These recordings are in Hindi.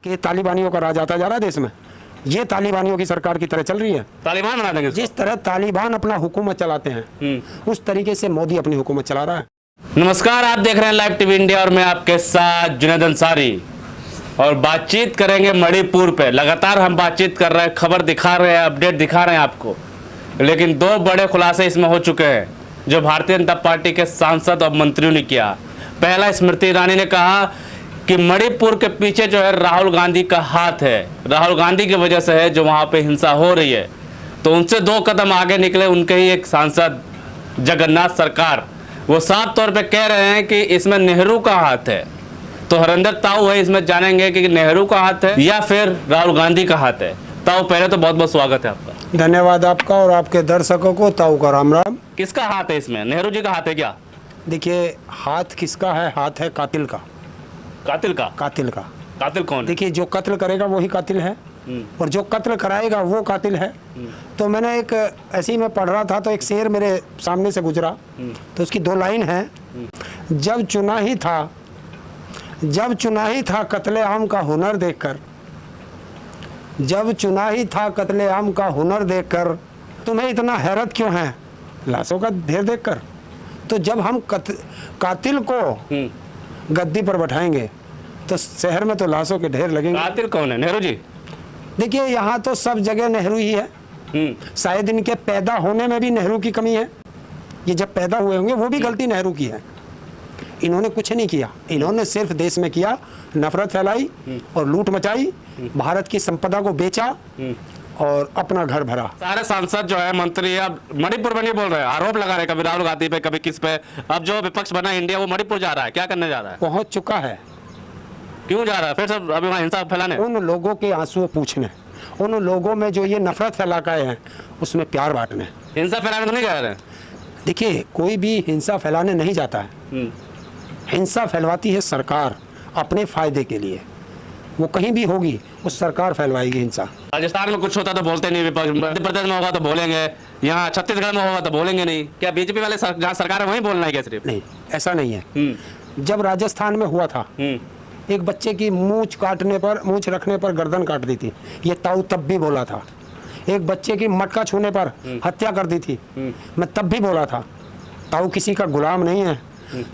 कि तालिबानियों का राज आता जा रहा है देश में। ये तालिबानियों की सरकार की तरह चल रही है। तालिबान बना देंगे इसको? जिस तरह तालिबान अपना हुकूमत चलाते हैं उस तरीके से मोदी अपनी हुकूमत चला रहा है। नमस्कार, आप देख रहे हैं लाइव टीवी इंडिया और मैं आपके साथ जुनैद अंसारी। और बातचीत करेंगे मणिपुर पे। लगातार हम बातचीत कर रहे हैं, खबर दिखा रहे हैं, अपडेट दिखा रहे हैं आपको, लेकिन दो बड़े खुलासे इसमें हो चुके हैं जो भारतीय जनता पार्टी के सांसद और मंत्रियों ने किया। पहला, स्मृति ईरानी ने कहा कि मणिपुर के पीछे जो है राहुल गांधी का हाथ है, राहुल गांधी की वजह से है जो वहाँ पे हिंसा हो रही है। तो उनसे दो कदम आगे निकले उनके ही एक सांसद जगन्नाथ सरकार, वो साफ तौर पे कह रहे हैं कि इसमें नेहरू का हाथ है। तो हरिंदर ताऊ है, इसमें जानेंगे कि नेहरू का हाथ है या फिर राहुल गांधी का हाथ है। ताऊ, पहले तो बहुत बहुत स्वागत है आपका। धन्यवाद आपका और आपके दर्शकों को। ताऊ का राम राम। किसका हाथ है इसमें? नेहरू जी का हाथ है क्या? देखिए, हाथ किसका है? हाथ है कातिल का। कातिल का? कातिल का। कातिल कौन है? देखिए, जो कत्ल करेगा वही कातिल है और जो कत्ल कराएगा वो कातिल है। तो मैंने एक ऐसे ही मैं पढ़ रहा था तो एक शेर मेरे सामने से गुजरा, तो उसकी दो लाइन है। जब चुना ही था कत्लेआम का हुनर देखकर, जब चुना ही था कत्लेआम का हुनर देखकर, तुम्हें इतना हैरत क्यों है लाशों का ढेर देखकर। तो जब हम कातिल को गद्दी पर बैठाएंगे तो शहर में तो लाशों के ढेर लगेंगे। कातिल कौन है? नेहरू जी? देखिए, यहाँ तो सब जगह नेहरू ही है। शायद इनके पैदा होने में भी नेहरू की कमी है। ये जब पैदा हुए होंगे वो भी गलती नेहरू की है। इन्होंने कुछ नहीं किया, इन्होंने सिर्फ देश में किया, नफरत फैलाई और लूट मचाई, भारत की संपदा को बेचा और अपना घर भरा। सारे सांसद जो है, मंत्री, अब मणिपुर में नहीं बोल रहे हैं, आरोप लगा रहे हैं, कभी राहुल गांधी पे, कभी किस पे। अब जो विपक्ष बना इंडिया वो मणिपुर जा रहा है, क्या करने जा रहा है? पहुंच चुका है। क्यों जा रहा है? फिर सब अभी वहाँ हिंसा फैलाने? उन लोगों के आंसू पूछने, उन लोगों में जो ये नफरत फैला के हैं उसमें प्यार बांटने। हिंसा फैलाने तो नहीं जा रहे हैं? देखिए, कोई भी हिंसा फैलाने नहीं जाता है। हिंसा फैलवाती है सरकार अपने फायदे के लिए। वो कहीं भी होगी वो सरकार फैलवाएगी हिंसा। राजस्थान में कुछ होता तो बोलते नहीं विपक्ष, मध्य प्रदेश में होगा तो बोलेंगे, यहाँ छत्तीसगढ़ में होगा तो बोलेंगे नहीं। क्या बीजेपी वाले जहाँ सरकार है वहीं बोलना है क्या सिर्फ? नहीं, ऐसा नहीं है। जब राजस्थान में हुआ था, एक बच्चे की मूंछ रखने पर गर्दन काट दी थी, ये ताऊ तब भी बोला था। एक बच्चे की मटका छूने पर हत्या कर दी थी, मैं तब भी बोला था। ताऊ किसी का गुलाम नहीं है।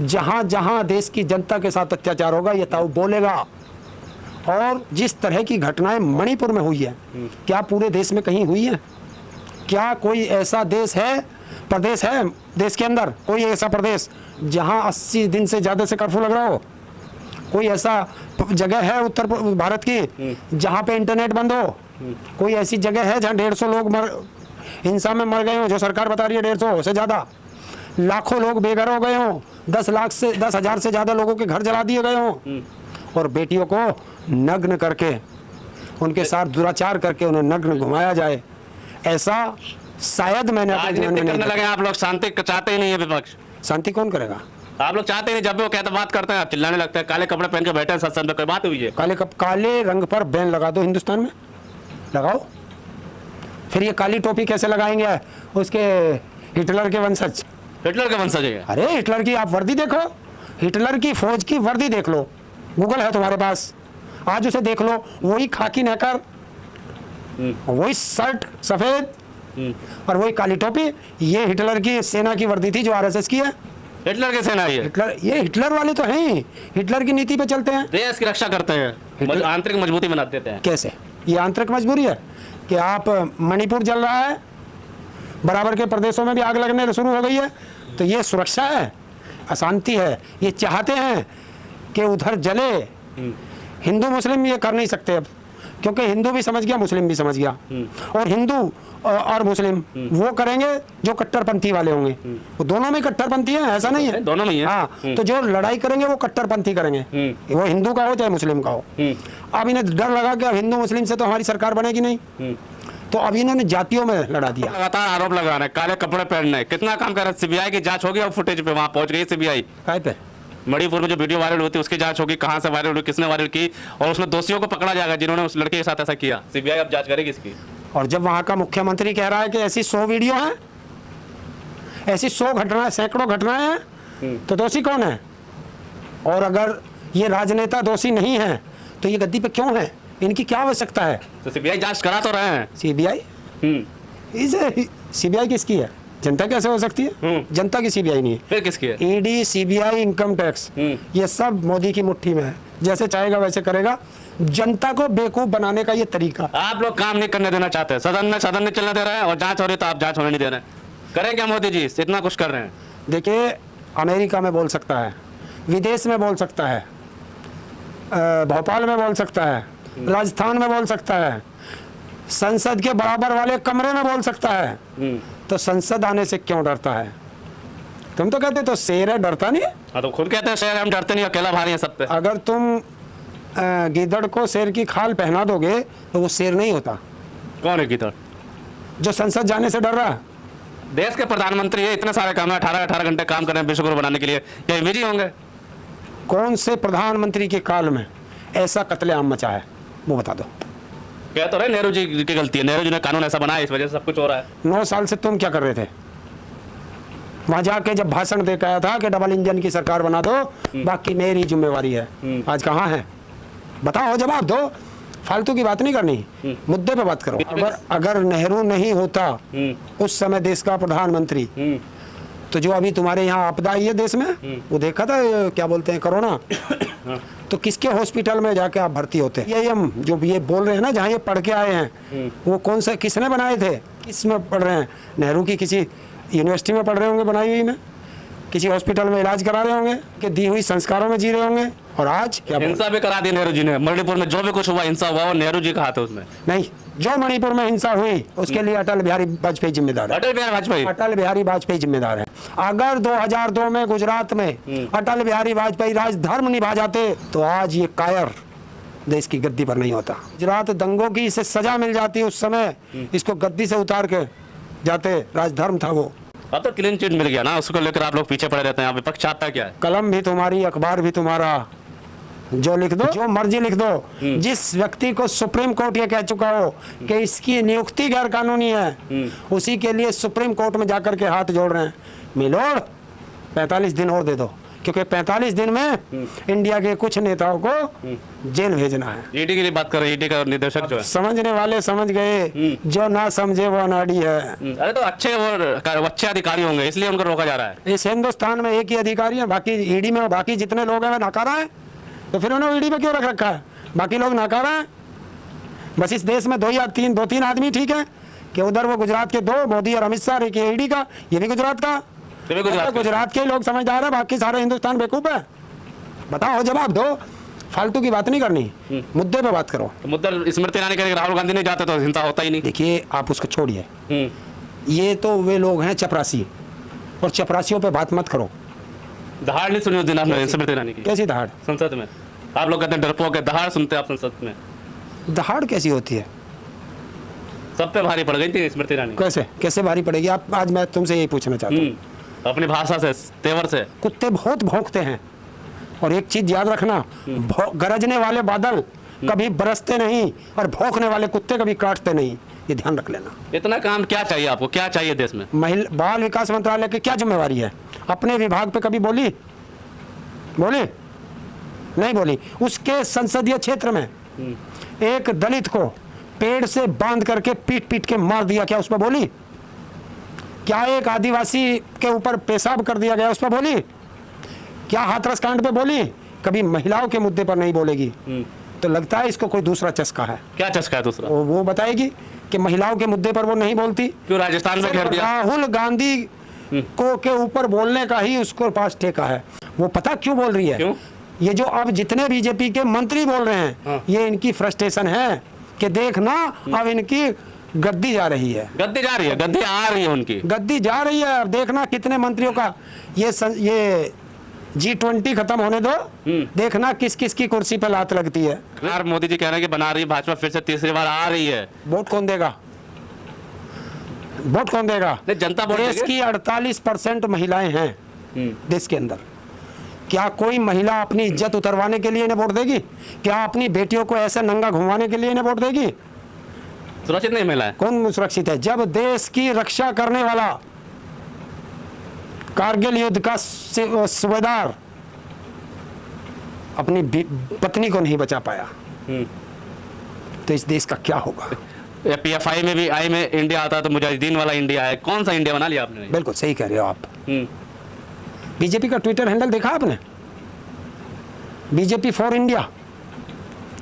जहाँ जहाँ देश की जनता के साथ अत्याचार होगा ये ताऊ बोलेगा। और जिस तरह की घटनाएं मणिपुर में हुई है, क्या पूरे देश में कहीं हुई है? क्या कोई ऐसा प्रदेश है देश के अंदर, कोई ऐसा प्रदेश जहाँ 80 दिन से ज़्यादा से कर्फ्यू लग रहा हो? कोई ऐसा जगह है उत्तर भारत की जहाँ पे इंटरनेट बंद हो? कोई ऐसी जगह है जहाँ 150 लोग हिंसा में मर गए हो, जो सरकार बता रही है 150 से ज़्यादा? लाखों लोग बेघर हो गए हों, 10,000 से ज़्यादा लोगों के घर जला दिए गए हों, और बेटियों को नग्न करके उनके साथ दुराचार करके उन्हें नग्न घुमाया जाए, ऐसा शायद मैंने अपने जीवन में नहीं लगे। आप लोग शांति चाहते ही नहीं है विपक्ष? शांति कौन करेगा? आप लोग चाहते नहीं, जब भी वो कहते बात करते हैं आप चिल्लाने लगते हैं, काले कपड़े पहन के बैठे हैं सत्संग में, कोई बात हुई है? काले रंग पर बैन लगा दो, हिंदुस्तान में लगाओ। फिर ये काली टोपी कैसे लगाएंगे उसके हिटलर के वंशज? हिटलर के वंशज है? अरे हिटलर की आप वर्दी देखो, हिटलर की फौज की वर्दी देख लो, गूगल है तुम्हारे पास, आज उसे देख लो। वही खाकी नेकर, वही शर्ट सफेद और वही काली टोपी, ये हिटलर की सेना की वर्दी थी जो आरएसएस की है। हिटलर की सेना ये हिटलर वाले तो हैं ही, हिटलर की नीति पे चलते हैं, देश की रक्षा करते हैं, आंतरिक मजबूती बना देते हैं। कैसे? ये आंतरिक मजबूरी है कि आप मणिपुर जल रहा है, बराबर के प्रदेशों में भी आग लगने शुरू हो गई है, तो ये सुरक्षा है? अशांति है। ये चाहते हैं कि उधर जले। हिंदू मुस्लिम ये कर नहीं सकते अब, क्योंकि हिंदू भी समझ गया, मुस्लिम भी समझ गया। और हिंदू और मुस्लिम वो करेंगे जो कट्टरपंथी वाले होंगे। वो दोनों में कट्टरपंथी है, ऐसा नहीं है? दोनों में ही है। हाँ, तो जो लड़ाई करेंगे वो कट्टरपंथी करेंगे, वो हिंदू का हो चाहे मुस्लिम का हो। अब इन्हें डर लगा कि अब हिंदू मुस्लिम से तो हमारी सरकार बनेगी नहीं, तो अब इन्होंने जातियों में लड़ा दिया। लगातार आरोप लगा रहे हैं, काले कपड़े पहनने, कितना काम कर रहे हैं? सीबीआई की जांच होगी, अब फुटेज पे वहां पहुंच गई सीबीआई। काय पे? मणिपुर में जो वीडियो वायरल हुई थी उसकी जांच होगी, कहां से वायरल हुई, किसने वायरल की, और उसमें दोषियों को पकड़ा जाएगा जिन्होंने उस लड़के के साथ ऐसा किया। सीबीआई अब जांच करेगी इसकी। और जब वहां का मुख्यमंत्री कह रहा है कि ऐसी 100 वीडियो हैं, ऐसी 100 घटनाएं, सैकड़ों घटनाएं हैं, तो दोषी कौन है? और अगर ये राजनेता दोषी नहीं है तो ये गद्दी पे क्यों है? इनकी क्या आवश्यकता है? तो सीबीआई जांच करा तो रहे हैं। सीबीआई इसे सीबीआई किसकी है? जनता कैसे हो सकती है? जनता की सीबीआई नहीं है। फिर किसकी है? ईडी, सीबीआई, इनकम टैक्स, ये सब मोदी की मुट्ठी में है। जैसे चाहेगा वैसे करेगा। जनता को बेवकूफ बनाने का ये तरीका। आप लोग काम नहीं करने देना चाहते, सदन नहीं चलने दे रहे हैं, और जांच हो रही तो आप जांच होने नहीं दे रहे हैं। करें क्या मोदी जी? इतना कुछ कर रहे हैं। देखिए, अमेरिका में बोल सकता है, विदेश में बोल सकता है, भोपाल में बोल सकता है, राजस्थान में बोल सकता है, संसद के बराबर वाले कमरे में बोल सकता है, तो संसद आने से क्यों डरता है? तुम तो कहते तो शेर है, डरता नहीं है। हाँ, तो खुद कहते हैं शेर, हम डरते नहीं, अकेला भारी है सब पे। अगर तुम गीदड़ को शेर की खाल पहना दोगे तो वो शेर नहीं होता। कौन है गीदड़? जो संसद जाने से डर रहा है। देश के प्रधानमंत्री है, इतने सारे काम है, 18 घंटे काम कर रहे हैं विश्व गुरु बनाने के लिए, क्या इमेज ही होंगे? कौन से प्रधानमंत्री के काल में ऐसा कत्लेआम मचा है, वो बता दो। कह तो रहे नेहरू जी की गलती है, नेहरू जी ने कानून ऐसा बनाया, इस वजह से सब कुछ हो रहा है। 9 साल से तुम क्या कर रहे थे? वहां जाके जब भाषण दे के आया था कि डबल इंजन की सरकार बना दो, बाकी मेरी जिम्मेवारी है। आज कहाँ है? बताओ, जवाब दो। फालतू की बात नहीं करनी, मुद्दे पे बात करो। अगर नेहरू नहीं होता उस समय देश का प्रधानमंत्री, तो जो अभी तुम्हारे यहाँ आपदा आई है देश में, वो देखा था, क्या बोलते हैं, कोरोना, तो किसके हॉस्पिटल में जाके आप भर्ती होते? ये हम जो ये बोल रहे हैं ना, जहाँ ये पढ़ के आए हैं, वो कौन से, किसने बनाए थे? किस में पढ़ रहे हैं? नेहरू की किसी यूनिवर्सिटी में पढ़ रहे होंगे, बनाई हुई में, किसी हॉस्पिटल में इलाज करा रहे होंगे, कि दी हुई संस्कारों में जी रहे होंगे। और आज क्या हिंसा भी करा दी नेहरू जी ने। मणिपुर में जो भी कुछ हुआ, हिंसा हुआ, वो नेहरू जी का हाथ है उसमें। नहीं, जो मणिपुर में हिंसा हुई उसके लिए अटल बिहारी वाजपेयी जिम्मेदार है। अटल बिहारी वाजपेयी, अटल बिहारी वाजपेयी जिम्मेदार है। अगर 2002 में गुजरात में अटल बिहारी वाजपेयी राजधर्म निभा जाते तो आज ये कायर देश की गद्दी पर नहीं होता। गुजरात दंगों की इसे सजा मिल जाती उस समय, इसको गद्दी से उतार के जाते, राजधर्म था वो। अब तो क्लीन चिट मिल गया ना, उसको लेकर आप लोग पीछे पड़े रहते हैं। विपक्ष चाहता क्या है? कलम भी तुम्हारी, अखबार भी तुम्हारा, जो लिख दो, जो मर्जी लिख दो। जिस व्यक्ति को सुप्रीम कोर्ट ये कह चुका हो कि इसकी नियुक्ति गैर कानूनी है, उसी के लिए सुप्रीम कोर्ट में जाकर के हाथ जोड़ रहे हैं। मिलोड़ 45 दिन और दे दो, क्योंकि 45 दिन में इंडिया के कुछ नेताओं को जेल भेजना है। ईडी की बात कर रहे हैं, ईडी का निदेशक जो है। समझने वाले समझ गए, जो ना समझे वो अनाड़ी है। अरे तो अच्छे अधिकारी होंगे, इसलिए उनको रोका जा रहा है। इस हिंदुस्तान में एक ही अधिकारी है, बाकी ईडी में बाकी जितने लोग हैं वे नाकारा है, तो फिर उन्होंने ईडी में क्यों रख रखा है? बाकी लोग नाकारा है। बस इस देश में दो तीन आदमी ठीक है, कि उधर वो गुजरात के 2, मोदी और अमित शाह, एक ईडी का, ये भी गुजरात का। गुजरात के लोग समझदार है, बाकी सारे हिंदुस्तान बेवकूफ है। बताओ, जवाब दो। फालतू की बात नहीं करनी, मुद्दे पे बात करो। तो मुद्दा स्मृति ईरानी करेंगे, राहुल गांधी नहीं जाते तो हिंसा होता ही नहीं। देखिए, आप उसको छोड़िए, ये तो वे लोग हैं चपरासी, और चपरासियों पे बात मत करो। दहाड़ नहीं सुनी उस दिन आपने स्मृति ईरानी की? कैसी दहाड़? संसद में आप लोग कहते हैं डरपोक है, दहाड़ सुनते हैं आप संसद में? दहाड़ कैसी होती है? सब पे भारी पड़ गई थी स्मृति ईरानी। कैसे भारी पड़ेगी? आप, आज मैं तुमसे यही पूछना चाहता हूँ। अपनी भाषा से, तेवर से। कुत्ते बहुत भौंकते हैं, और एक चीज याद रखना, गरजने वाले बादल कभी बरसते नहीं, और भौंकने वाले कुत्ते कभी काटते नहीं, ये ध्यान रख लेना। इतना काम क्या चाहिए आपको? क्या चाहिए देश में? बाल विकास मंत्रालय की क्या जिम्मेवारी है? अपने विभाग पे कभी बोली? नहीं बोली। उसके संसदीय क्षेत्र में एक दलित को पेड़ से बांध करके पीट पीट के मार दिया, क्या उस पर बोली? क्या एक आदिवासी के ऊपर पेशाब कर दिया गया, उस पर बोली? क्या हाथरस कांड पे बोली? कभी महिलाओं के मुद्दे पर नहीं बोलेगी। तो लगता है इसको कोई दूसरा चस्का है। क्या चस्का है दूसरा? वो बताएगी कि महिलाओं के मुद्दे पर वो नहीं बोलती। क्यों राजस्थान में घेर दिया? राहुल गांधी को के ऊपर बोलने का ही उसको पास ठेका है। वो पता क्यों बोल रही है? क्यों? ये जो अब जितने बीजेपी के मंत्री बोल रहे हैं, ये इनकी फ्रस्ट्रेशन है कि देखना अब इनकी गद्दी जा रही है। गद्दी जा रही है, गद्दी आ रही है, उनकी गद्दी जा रही है। अब देखना कितने मंत्रियों का ये G20 खत्म होने दो, देखना किस किस की कुर्सी पे लात लगती है। यार मोदी जी कह रहे हैं कि बना रही है भाजपा, फिर से तीसरी बार आ रही है। वोट कौन देगा? वोट कौन देगा? जनता। देश की 48% महिलाएं हैं देश के अंदर। क्या कोई महिला अपनी इज्जत उतरवाने के लिए इन्हें वोट देगी? क्या अपनी बेटियों को ऐसे नंगा घुमाने के लिए इन्हें वोट देगी? सुरक्षित नहीं महिला है। कौन सुरक्षित है? जब देश की रक्षा करने वाला कारगिल युद्ध का सूबेदार अपनी पत्नी को नहीं बचा पाया, तो इस देश का क्या होगा? या PFI में भी आई में इंडिया आता तो मुजाहिदीन वाला इंडिया है, कौन सा इंडिया बना लिया आपने? बिल्कुल सही कह रहे हो आप। बीजेपी का ट्विटर हैंडल देखा आपने? बीजेपी फॉर इंडिया,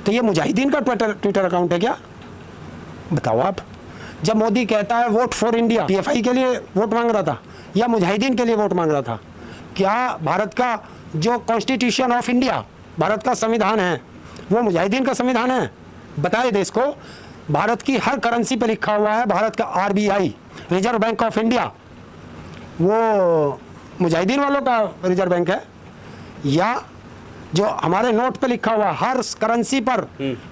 तो ये मुजाहिदीन का ट्विटर अकाउंट है क्या? बताओ आप। जब मोदी कहता है वोट फॉर इंडिया, PFI के लिए वोट मांग रहा था या मुजाहिदीन के लिए वोट मांग रहा था? क्या भारत का जो कॉन्स्टिट्यूशन ऑफ इंडिया, भारत का संविधान है, वो मुजाहिदीन का संविधान है? बताए देश को। भारत की हर करेंसी पे लिखा हुआ है भारत का RBI, reserve bank of India, वो मुजाहिदीन वालों का रिजर्व बैंक है? या जो हमारे नोट पे लिखा हुआ हर करेंसी पर,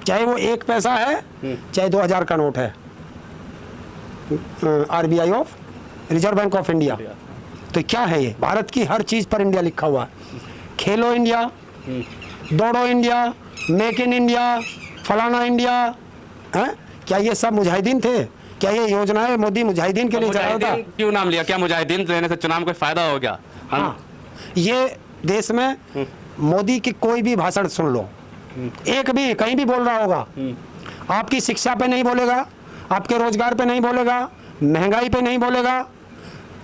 चाहे वो 1 पैसा है चाहे 2000 का नोट है, RBI of reserve bank of India. तो क्या है ये? भारत की हर चीज पर इंडिया लिखा हुआ है। खेलो इंडिया, दौड़ो इंडिया, मेक इन इंडिया, फलाना इंडिया है? क्या ये सब मुजाहिदीन थे? क्या ये योजनाएं मोदी मुजाहिदीन के लिए चला था? मुजाहिदीन क्यों नाम लिया? क्या मुजाहिदीन लेने से चुनाव में कोई फायदा हो गया? हाँ, ये देश में मोदी की कोई भी भाषण सुन लो, एक भी कहीं भी बोल रहा होगा, आपकी शिक्षा पे नहीं बोलेगा, आपके रोजगार पे नहीं बोलेगा, महंगाई पे नहीं बोलेगा,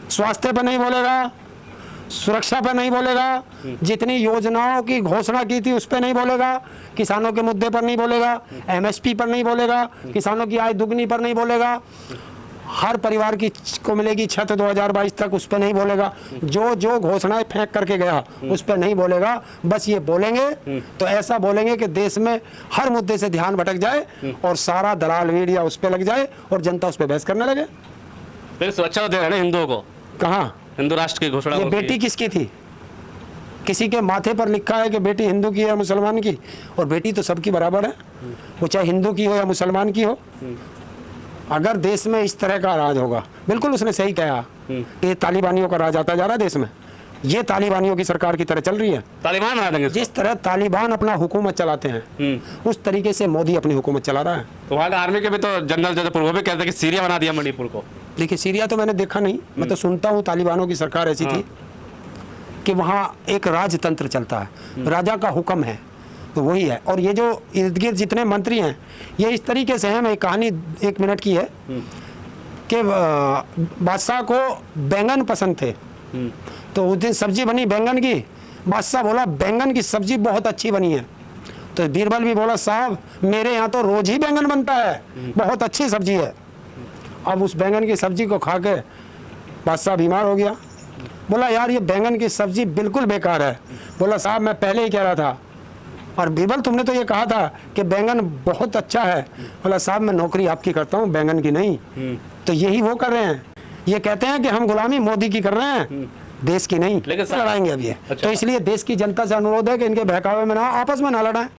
स्वास्थ्य पे नहीं बोलेगा, सुरक्षा पे नहीं बोलेगा, जितनी योजनाओं की घोषणा की थी उस पे नहीं बोलेगा, किसानों के मुद्दे पर नहीं बोलेगा, MSP पर नहीं बोलेगा, किसानों की आय दुगनी पर नहीं बोलेगा, हर परिवार की को मिलेगी छत 2022 तक, उस पे नहीं बोलेगा, जो जो घोषणाएं फेंक करके गया उस पे नहीं बोलेगा। बस ये बोलेंगे तो ऐसा बोलेंगे कि देश में हर मुद्दे से ध्यान भटक जाए और सारा दलाल मीडिया उस पे लग जाए और जनता उस पे बहस करने लगे। फिर सुरक्षा तो दे रहे हैं हिंदुओं को। कहाँ? हिंदू राष्ट्र की घोषणा ये होगी। बेटी किसकी थी? किसी के माथे पर लिखा है कि बेटी हिंदू की है मुसलमान की, और बेटी तो सबकी बराबर है, वो चाहे हिंदू की हो या मुसलमान की हो। अगर देश में इस तरह का राज होगा, बिल्कुल उसने सही कहा, ये तालिबानियों का राज आता जा रहा है देश में, ये तालिबानियों की सरकार की तरह चल रही है। तालिबान बना देंगे इसको। जिस तरह तालिबान अपना हुकूमत चलाते हैं उस तरीके से मोदी अपनी हुकूमत चला रहा है। तो वहाँ का आर्मी के भी तो जनरल जैसे वो भी कहते हैं कि सीरिया बना दिया मणिपुर को। देखिए, सीरिया तो मैंने देखा नहीं, मैं तो सुनता हूँ तालिबानों की सरकार ऐसी थी कि वहाँ एक राजतंत्र चलता है, राजा का हुक्म है, तो वही है। और ये जो इर्द गिर्द जितने मंत्री हैं ये इस तरीके से हैं, मैं कहानी 1 मिनट की है कि बादशाह को बैंगन पसंद थे, तो उस दिन सब्जी बनी बैंगन की, बादशाह बोला बैंगन की सब्जी बहुत अच्छी बनी है, तो बीरबल भी बोला साहब मेरे यहाँ तो रोज ही बैंगन बनता है, बहुत अच्छी सब्जी है। अब उस बैंगन की सब्जी को खा के बादशाह बीमार हो गया, बोला यार ये बैंगन की सब्जी बिल्कुल बेकार है। बोला साहब मैं पहले ही कह रहा था, और बीरबल तुमने तो ये कहा था कि बैंगन बहुत अच्छा है। बोला साहब मैं नौकरी आपकी करता हूँ, बैंगन की नहीं। तो यही वो कर रहे हैं, ये कहते हैं कि हम गुलामी मोदी की कर रहे हैं, देश की नहीं। लेकिन लड़ाएंगे अब ये। अच्छा। तो इसलिए देश की जनता से अनुरोध है कि इनके बहकावे में ना, आपस में ना लड़ाएं।